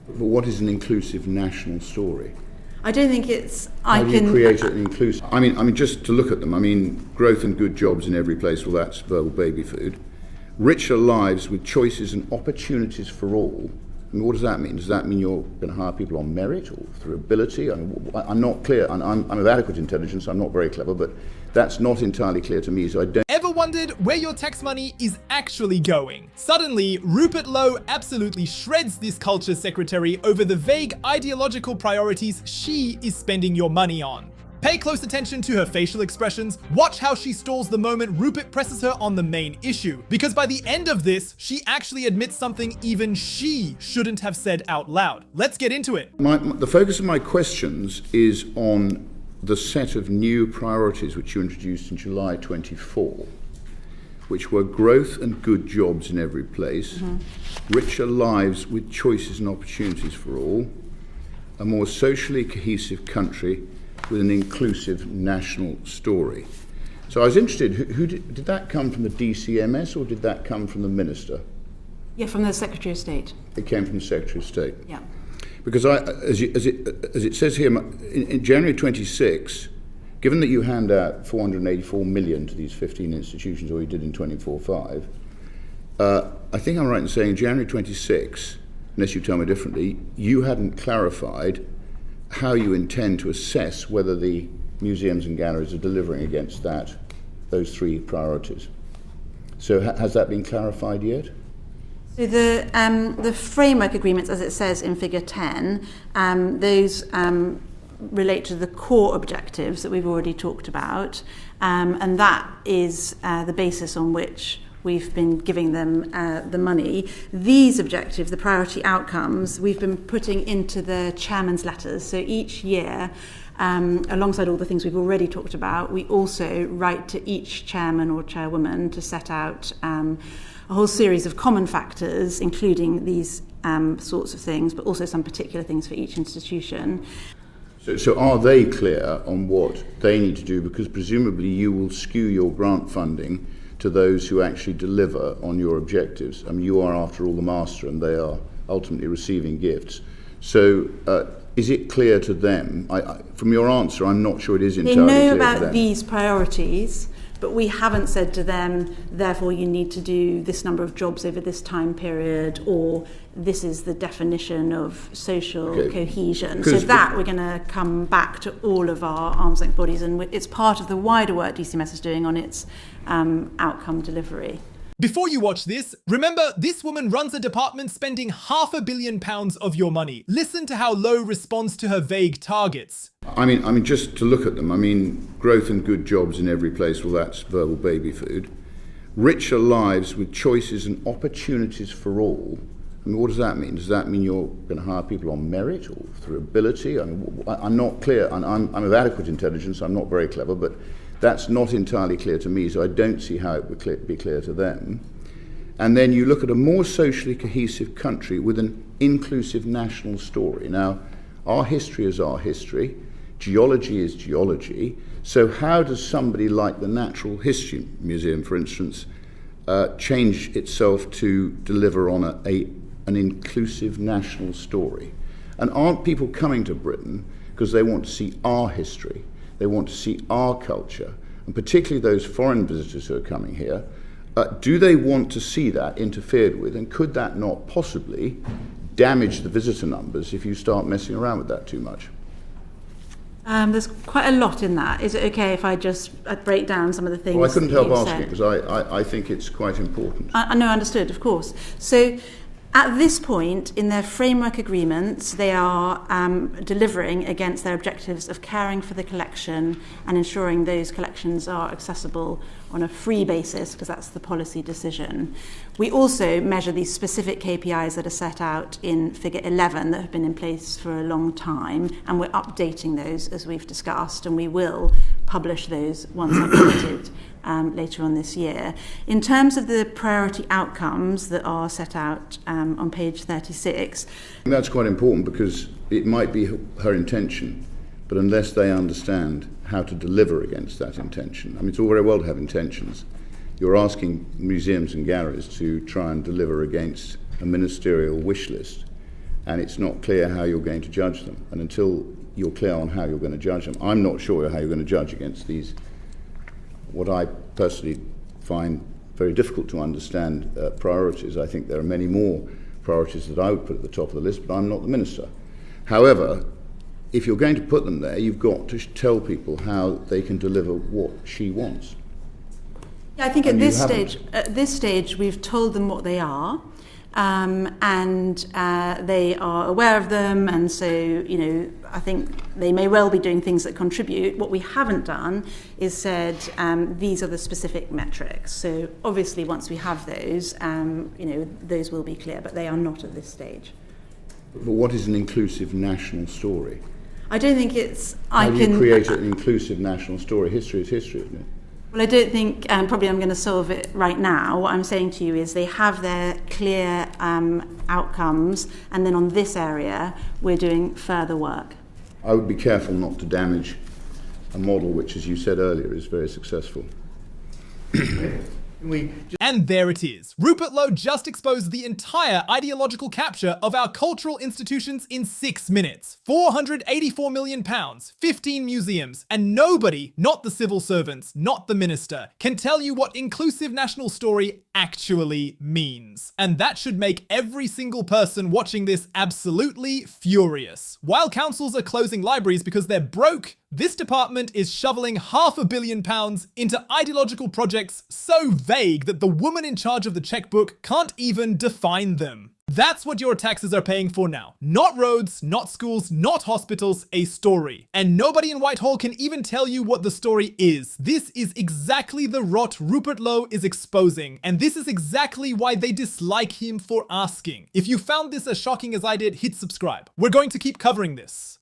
But what is an inclusive national story? I don't think it's... How do you create an inclusive... I mean, just to look at them, growth and good jobs in every place, well, that's verbal baby food. Richer lives with choices and opportunities for all. What does that mean? Does that mean you're going to hire people on merit or through ability? I'm not clear. I'm of adequate intelligence. I'm not very clever, but that's not entirely clear to me, so I don't... Ever wondered where your tax money is actually going? Suddenly, Rupert Lowe absolutely shreds this culture secretary over the vague ideological priorities she is spending your money on. Pay close attention to her facial expressions, watch how she stalls the moment Rupert presses her on the main issue, because by the end of this, she actually admits something even she shouldn't have said out loud. Let's get into it. The focus of my questions is on the set of new priorities which you introduced in July 24, which were growth and good jobs in every place, richer lives with choices and opportunities for all, a more socially cohesive country with an inclusive national story. So I was interested, who did that come from the DCMS or did that come from the Minister? Yeah, from the Secretary of State. It came from the Secretary of State? Yeah. Because as it says here, in January 26, given that you hand out 484 million to these 15 institutions, or you did in 24/5, I think I'm right in saying in January 26, unless you tell me differently, you hadn't clarified how you intend to assess whether the museums and galleries are delivering against those three priorities. So has that been clarified yet? So the framework agreements, as it says in Figure 10, those relate to the core objectives that we've already talked about, and that is the basis on which we've been giving them the money. These objectives, the priority outcomes, we've been putting into the chairman's letters. So each year, alongside all the things we've already talked about, we also write to each chairman or chairwoman to set out a whole series of common factors, including these sorts of things, but also some particular things for each institution. So are they clear on what they need to do? Because presumably you will skew your grant funding to those who actually deliver on your objectives. You are, after all, the master, and they are ultimately receiving gifts. So is it clear to them? From your answer, I'm not sure it is entirely clear to them. They know about these priorities, but we haven't said to them, therefore you need to do this number of jobs over this time period, or this is the definition of social cohesion. So that we're going to come back to all of our arm's length bodies, and it's part of the wider work DCMS is doing on its outcome delivery. Before you watch this, remember this woman runs a department spending £500 million of your money. Listen to how Lowe responds to her vague targets. Just to look at them, growth and good jobs in every place, well, that's verbal baby food. Richer lives with choices and opportunities for all. What does that mean? Does that mean you're going to hire people on merit or through ability? I'm not clear. I'm of adequate intelligence. I'm not very clever, but that's not entirely clear to me, so I don't see how it would be clear to them. And then you look at a more socially cohesive country with an inclusive national story. Now, our history is our history. Geology is geology. So how does somebody like the Natural History Museum, for instance, change itself to deliver on an inclusive national story? And aren't people coming to Britain because they want to see our history? They want to see our culture, and particularly those foreign visitors who are coming here. Do they want to see that interfered with, and could that not possibly damage the visitor numbers if you start messing around with that too much? There's quite a lot in that. Is it okay if I just break down some of the things? Well, I couldn't help asking because I think it's quite important. I know, understood, of course. So at this point in their framework agreements, they are delivering against their objectives of caring for the collection and ensuring those collections are accessible on a free basis, because that's the policy decision. We also measure these specific KPIs that are set out in Figure 11 that have been in place for a long time, and we're updating those as we've discussed, and we will publish those once updated later on this year. In terms of the priority outcomes that are set out on page 36. That's quite important because it might be her intention, but unless they understand how to deliver against that intention, it's all very well to have intentions. You're asking museums and galleries to try and deliver against a ministerial wish list. and it's not clear how you're going to judge them. And until you're clear on how you're going to judge them, I'm not sure how you're going to judge against these, what I personally find very difficult to understand priorities. I think there are many more priorities that I would put at the top of the list, but I'm not the minister. However, if you're going to put them there, you've got to tell people how they can deliver what she wants. Yeah, I think at this stage, we've told them what they are, and they are aware of them, and so, you know, I think they may well be doing things that contribute. What we haven't done is said these are the specific metrics. So obviously, once we have those, you know, those will be clear, but they are not at this stage. But what is an inclusive national story? I don't think it's. How do you create an inclusive national story? History is history, isn't it? Well, I don't think probably I'm going to solve it right now. What I'm saying to you is they have their clear outcomes, and then on this area, we're doing further work. I would be careful not to damage a model which, as you said earlier, is very successful. And there it is. Rupert Lowe just exposed the entire ideological capture of our cultural institutions in 6 minutes. £484 million, 15 museums, and nobody, not the civil servants, not the minister, can tell you what inclusive national story actually means. And that should make every single person watching this absolutely furious. While councils are closing libraries because they're broke, this department is shoveling £500 million into ideological projects so vague that the woman in charge of the checkbook can't even define them. That's what your taxes are paying for now. Not roads, not schools, not hospitals, a story. And nobody in Whitehall can even tell you what the story is. This is exactly the rot Rupert Lowe is exposing, and this is exactly why they dislike him for asking. If you found this as shocking as I did, hit subscribe. We're going to keep covering this.